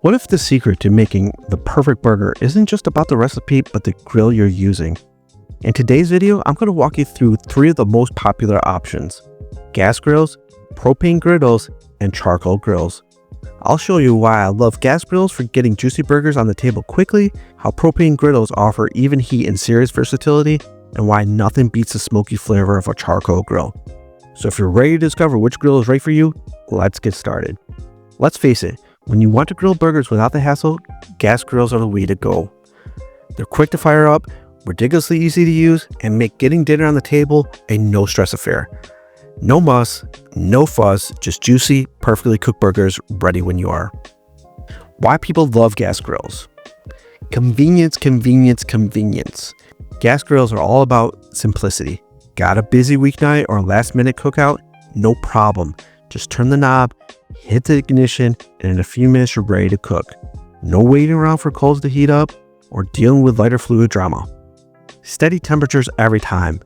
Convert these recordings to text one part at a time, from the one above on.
What if the secret to making the perfect burger isn't just about the recipe, but the grill you're using? In today's video, I'm going to walk you through 3 of the most popular options: gas grills, propane griddles, and charcoal grills. I'll show you why I love gas grills for getting juicy burgers on the table quickly, how propane griddles offer even heat and serious versatility, and why nothing beats the smoky flavor of a charcoal grill. So if you're ready to discover which grill is right for you, let's get started. Let's face it, when you want to grill burgers without the hassle, gas grills are the way to go. They're quick to fire up, ridiculously easy to use, and make getting dinner on the table a no-stress affair. No muss, no fuss, just juicy, perfectly cooked burgers ready when you are. Why people love gas grills? Convenience, convenience, convenience. Gas grills are all about simplicity. Got a busy weeknight or last-minute cookout? No problem. Just turn the knob, hit the ignition, and in a few minutes you're ready to cook. No waiting around for coals to heat up or dealing with lighter fluid drama. Steady temperatures every time.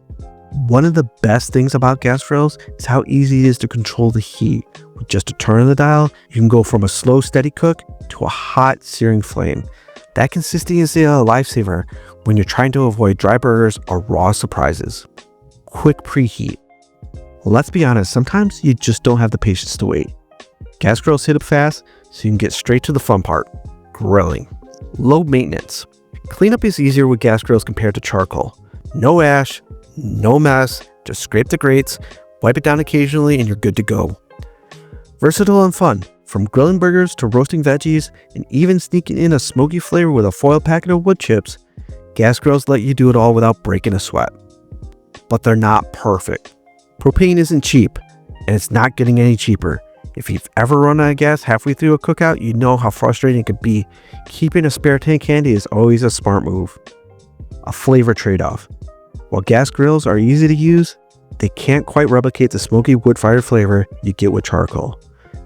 One of the best things about gas grills is how easy it is to control the heat. With just a turn of the dial, you can go from a slow, steady cook to a hot, searing flame. That consistency is a lifesaver when you're trying to avoid dry burgers or raw surprises. Quick preheat. Let's be honest, sometimes you just don't have the patience to wait. Gas grills hit up fast, so you can get straight to the fun part: grilling. Low maintenance. Cleanup is easier with gas grills compared to charcoal. No ash, no mess, just scrape the grates, wipe it down occasionally, and you're good to go. Versatile and fun. From grilling burgers to roasting veggies, and even sneaking in a smoky flavor with a foil packet of wood chips, gas grills let you do it all without breaking a sweat. But they're not perfect. Propane isn't cheap, and it's not getting any cheaper. If you've ever run out of gas halfway through a cookout, you know how frustrating it could be. Keeping a spare tank handy is always a smart move. A flavor trade-off. While gas grills are easy to use, they can't quite replicate the smoky wood-fired flavor you get with charcoal.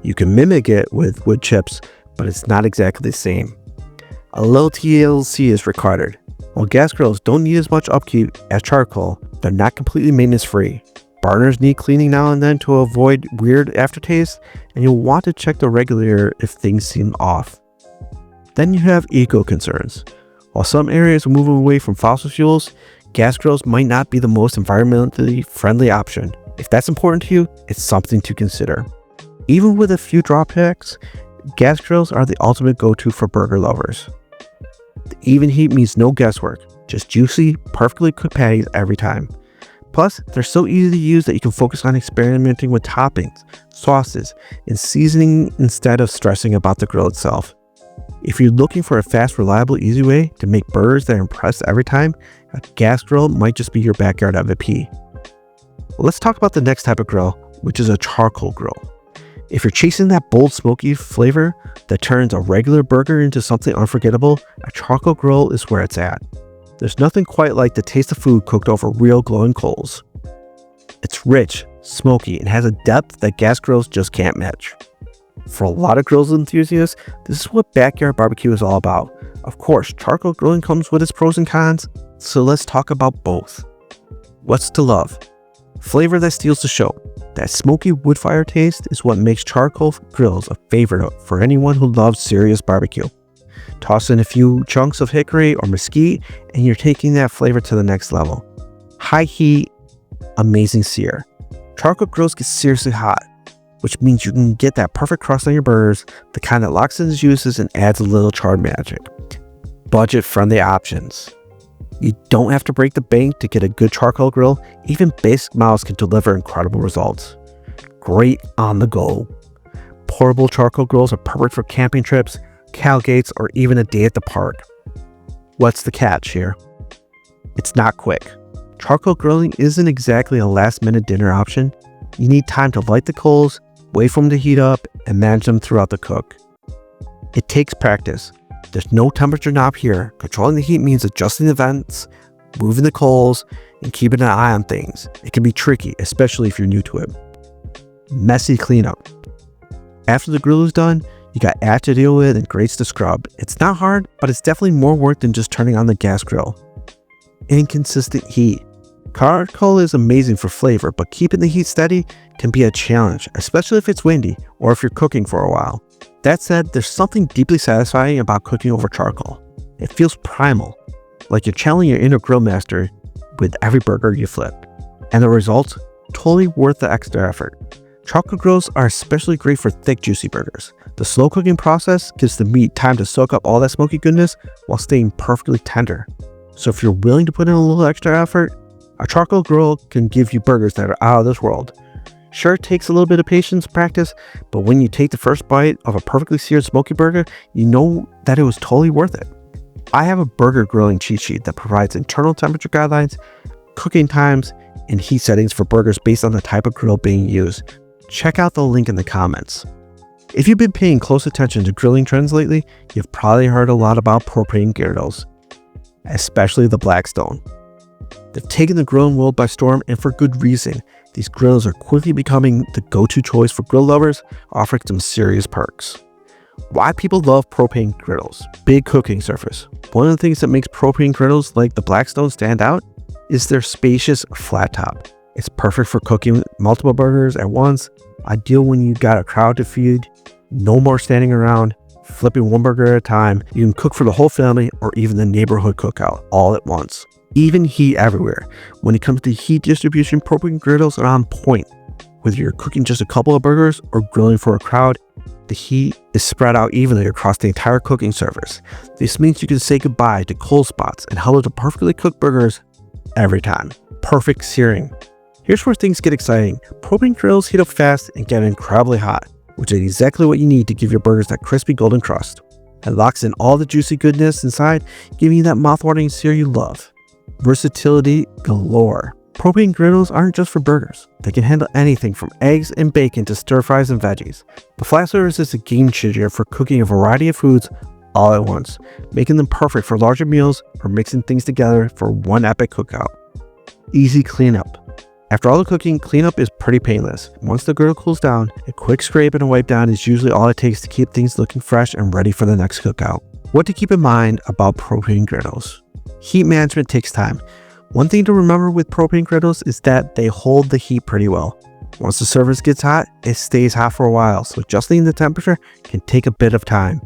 You can mimic it with wood chips, but it's not exactly the same. A little TLC is required. While gas grills don't need as much upkeep as charcoal, they're not completely maintenance-free. Burners need cleaning now and then to avoid weird aftertaste, and you'll want to check the regulator if things seem off. Then you have eco concerns. While some areas are moving away from fossil fuels, gas grills might not be the most environmentally friendly option. If that's important to you, it's something to consider. Even with a few drawbacks, gas grills are the ultimate go-to for burger lovers. The even heat means no guesswork, just juicy, perfectly cooked patties every time. Plus, they're so easy to use that you can focus on experimenting with toppings, sauces, and seasoning instead of stressing about the grill itself. If you're looking for a fast, reliable, easy way to make burgers that impress every time, a gas grill might just be your backyard MVP. Let's talk about the next type of grill, which is a charcoal grill. If you're chasing that bold, smoky flavor that turns a regular burger into something unforgettable, a charcoal grill is where it's at. There's nothing quite like the taste of food cooked over real glowing coals. It's rich, smoky, and has a depth that gas grills just can't match. For a lot of grills enthusiasts, this is what backyard barbecue is all about. Of course, charcoal grilling comes with its pros and cons, so let's talk about both. What's to love? Flavor that steals the show. That smoky wood fire taste is what makes charcoal grills a favorite for anyone who loves serious barbecue. Toss in a few chunks of hickory or mesquite, and you're taking that flavor to the next level. High heat, amazing sear. Charcoal grills get seriously hot, which means you can get that perfect crust on your burgers, the kind that locks in the juices and adds a little charred magic. Budget-friendly options. You don't have to break the bank to get a good charcoal grill. Even basic models can deliver incredible results. Great on the go. Portable charcoal grills are perfect for camping trips, tailgates, or even a day at the park. What's the catch here? It's not quick. Charcoal grilling isn't exactly a last-minute dinner option. You need time to light the coals, wait for them to heat up, and manage them throughout the cook. It takes practice. There's no temperature knob here. Controlling the heat means adjusting the vents, moving the coals, and keeping an eye on things. It can be tricky, especially if you're new to it. Messy cleanup. After the grill is done, you got ash to deal with and grates to scrub. It's not hard, but it's definitely more work than just turning on the gas grill. Inconsistent heat. Charcoal is amazing for flavor, but keeping the heat steady can be a challenge, especially if it's windy or if you're cooking for a while. That said, there's something deeply satisfying about cooking over charcoal. It feels primal, like you're channeling your inner grill master with every burger you flip. And the results, totally worth the extra effort. Charcoal grills are especially great for thick, juicy burgers. The slow cooking process gives the meat time to soak up all that smoky goodness while staying perfectly tender. So if you're willing to put in a little extra effort, a charcoal grill can give you burgers that are out of this world. Sure, it takes a little bit of patience and practice, but when you take the first bite of a perfectly seared smoky burger, you know that it was totally worth it. I have a burger grilling cheat sheet that provides internal temperature guidelines, cooking times, and heat settings for burgers based on the type of grill being used. Check out the link in the comments. If you've been paying close attention to grilling trends lately, you've probably heard a lot about propane Griddles, especially the Blackstone. They've taken the grilling world by storm, and for good reason. These grills are quickly becoming the go-to choice for grill lovers, offering some serious perks. Why people love propane griddles? Big cooking surface. One of the things that makes propane griddles like the Blackstone stand out is their spacious flat top. It's perfect for cooking multiple burgers at once, ideal when you got a crowd to feed, no more standing around, flipping one burger at a time. You can cook for the whole family or even the neighborhood cookout all at once. Even heat everywhere. When it comes to heat distribution, propane griddles are on point. Whether you're cooking just a couple of burgers or grilling for a crowd, the heat is spread out evenly across the entire cooking surface. This means you can say goodbye to cold spots and hello to perfectly cooked burgers every time. Perfect searing. Here's where things get exciting. Propane grills heat up fast and get incredibly hot, which is exactly what you need to give your burgers that crispy golden crust. It locks in all the juicy goodness inside, giving you that mouth-watering sear you love. Versatility galore. Propane griddles aren't just for burgers. They can handle anything from eggs and bacon to stir fries and veggies. The flat surface is a game changer for cooking a variety of foods all at once, making them perfect for larger meals or mixing things together for one epic cookout. Easy cleanup. After all the cooking, cleanup is pretty painless. Once the griddle cools down, a quick scrape and a wipe down is usually all it takes to keep things looking fresh and ready for the next cookout. What to keep in mind about propane griddles. Heat management takes time. One thing to remember with propane griddles is that they hold the heat pretty well. Once the surface gets hot, it stays hot for a while, so adjusting the temperature can take a bit of time.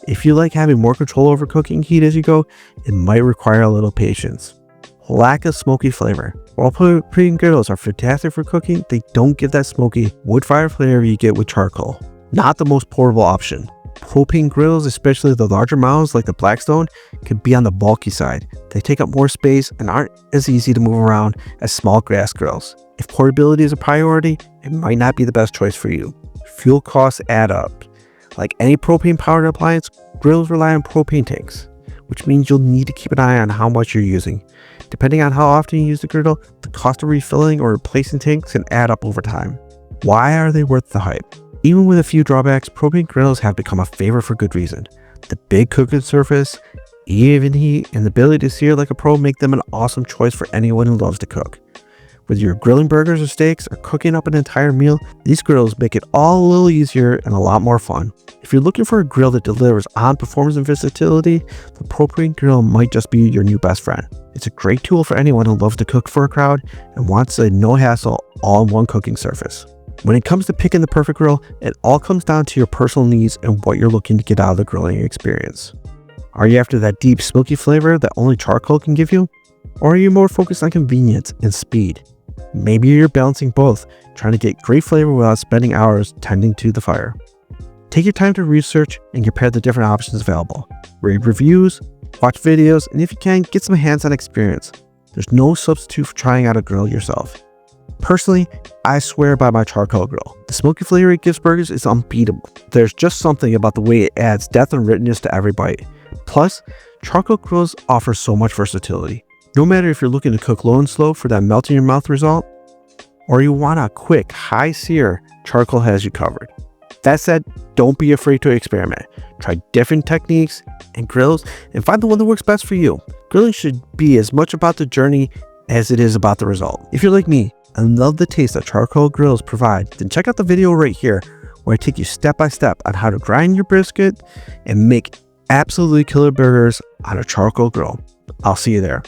If you like having more control over cooking heat as you go, it might require a little patience. Lack of smoky flavor. While propane griddles are fantastic for cooking, they don't give that smoky wood fire flavor you get with charcoal. Not the most portable option. Propane grills, especially the larger models like the Blackstone, can be on the bulky side. They take up more space and aren't as easy to move around as small gas grills. If portability is a priority, it might not be the best choice for you. Fuel costs add up. Like any propane-powered appliance, grills rely on propane tanks, which means you'll need to keep an eye on how much you're using. Depending on how often you use the griddle, the cost of refilling or replacing tanks can add up over time. Why are they worth the hype? Even with a few drawbacks, propane griddles have become a favorite for good reason. The big cooking surface, even heat, and the ability to sear like a pro make them an awesome choice for anyone who loves to cook. Whether you're grilling burgers or steaks or cooking up an entire meal, these grills make it all a little easier and a lot more fun. If you're looking for a grill that delivers on performance and versatility, the propane grill might just be your new best friend. It's a great tool for anyone who loves to cook for a crowd and wants a no-hassle, all-in-one cooking surface. When it comes to picking the perfect grill, it all comes down to your personal needs and what you're looking to get out of the grilling experience. Are you after that deep smoky flavor that only charcoal can give you? Or are you more focused on convenience and speed? Maybe you're balancing both, trying to get great flavor without spending hours tending to the fire. Take your time to research and compare the different options available. Read reviews, watch videos, and if you can, get some hands-on experience. There's no substitute for trying out a grill yourself. Personally, I swear by my charcoal grill. The smoky flavor it gives burgers is unbeatable. There's just something about the way it adds depth and richness to every bite. Plus, charcoal grills offer so much versatility. No matter if you're looking to cook low and slow for that melt in your mouth result, or you want a quick, high sear, charcoal has you covered. That said, don't be afraid to experiment. Try different techniques and grills and find the one that works best for you. Grilling should be as much about the journey as it is about the result. If you're like me and love the taste that charcoal grills provide, then check out the video right here where I take you step by step on how to grind your brisket and make absolutely killer burgers on a charcoal grill. I'll see you there.